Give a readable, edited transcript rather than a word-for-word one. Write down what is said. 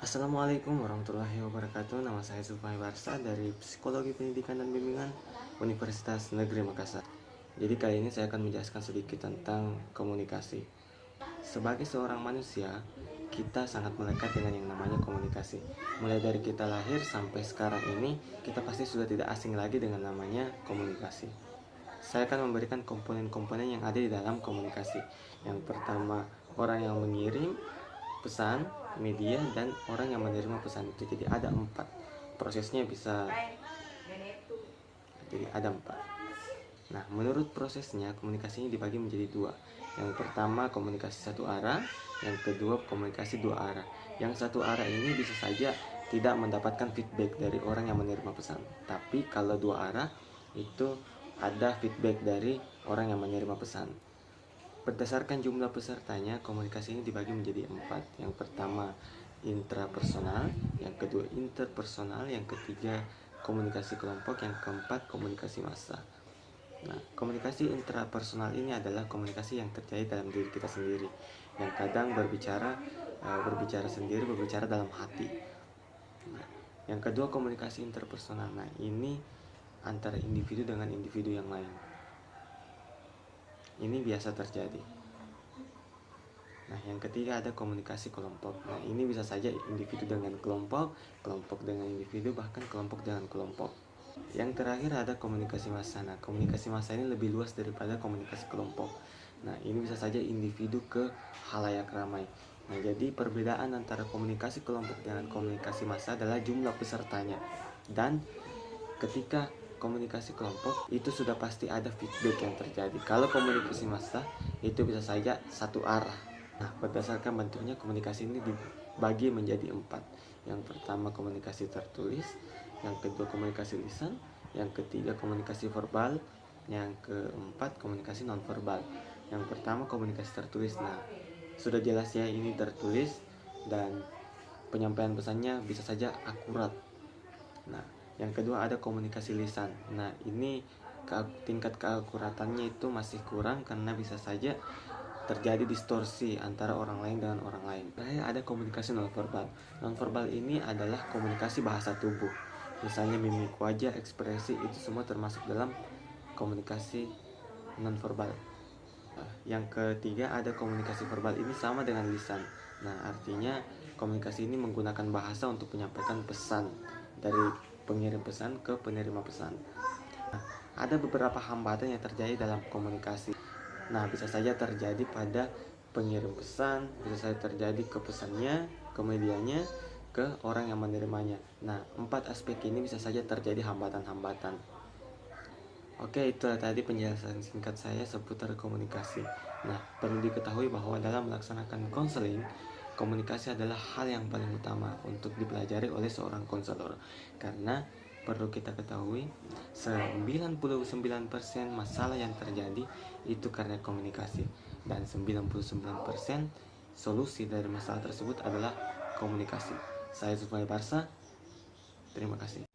Assalamualaikum warahmatullahi wabarakatuh. Nama saya Zulfai Barsa dari Psikologi Pendidikan dan Bimbingan Universitas Negeri Makassar. Jadi kali ini saya akan menjelaskan sedikit tentang komunikasi. Sebagai seorang manusia, kita sangat melekat dengan yang namanya komunikasi. Mulai dari kita lahir sampai sekarang ini, kita pasti sudah tidak asing lagi dengan namanya komunikasi. Saya akan memberikan komponen-komponen yang ada di dalam komunikasi. Yang pertama, orang yang mengirim pesan, media, dan orang yang menerima pesan itu. Jadi ada 4 prosesnya, bisa jadi ada 4. Nah, menurut prosesnya komunikasi ini dibagi menjadi 2. Yang pertama komunikasi satu arah, yang kedua komunikasi 2 arah. Yang satu arah ini bisa saja tidak mendapatkan feedback dari orang yang menerima pesan, tapi kalau 2 arah itu ada feedback dari orang yang menerima pesan. Berdasarkan jumlah pesertanya, komunikasi ini dibagi menjadi 4. Yang pertama intrapersonal, yang kedua interpersonal, yang ketiga komunikasi kelompok, yang keempat komunikasi massa. Nah, komunikasi intrapersonal ini adalah komunikasi yang terjadi dalam diri kita sendiri, yang kadang berbicara sendiri, berbicara dalam hati. Nah, yang kedua komunikasi interpersonal. Nah, ini antara individu dengan individu yang lain. Ini biasa terjadi. Nah, yang ketiga ada komunikasi kelompok. Nah, ini bisa saja individu dengan kelompok, kelompok dengan individu, bahkan kelompok dengan kelompok. Yang terakhir ada komunikasi massa. Nah, komunikasi massa ini lebih luas daripada komunikasi kelompok. Nah, ini bisa saja individu ke halayak ramai. Nah, jadi perbedaan antara komunikasi kelompok dengan komunikasi massa adalah jumlah pesertanya. Dan ketika komunikasi kelompok itu sudah pasti ada feedback yang terjadi. Kalau komunikasi massa itu bisa saja satu arah. Nah, berdasarkan bentuknya komunikasi ini dibagi menjadi 4. Yang pertama komunikasi tertulis, yang kedua komunikasi lisan, yang ketiga komunikasi verbal, yang keempat komunikasi nonverbal. Yang pertama komunikasi tertulis. Nah, sudah jelas ya, ini tertulis dan penyampaian pesannya bisa saja akurat. Nah, yang kedua ada komunikasi lisan. Nah, ini tingkat keakuratannya itu masih kurang karena bisa saja terjadi distorsi antara orang lain dengan orang lain. Terakhir ada komunikasi nonverbal. Nonverbal ini adalah komunikasi bahasa tubuh. Misalnya mimik wajah, ekspresi, itu semua termasuk dalam komunikasi nonverbal. Yang ketiga ada komunikasi verbal. Ini sama dengan lisan. Nah, artinya komunikasi ini menggunakan bahasa untuk menyampaikan pesan dari pengirim pesan ke penerima pesan. Nah, ada beberapa hambatan yang terjadi dalam komunikasi. Nah, bisa saja terjadi pada pengirim pesan, bisa saja terjadi ke pesannya, ke medianya, ke orang yang menerimanya. Nah, 4 aspek ini bisa saja terjadi hambatan-hambatan. Oke, itulah tadi penjelasan singkat saya seputar komunikasi. Nah, perlu diketahui bahwa dalam melaksanakan konseling, komunikasi adalah hal yang paling utama untuk dipelajari oleh seorang konselor. Karena perlu kita ketahui, 99% masalah yang terjadi itu karena komunikasi. Dan 99% solusi dari masalah tersebut adalah komunikasi. Saya Zulfai Barsa, terima kasih.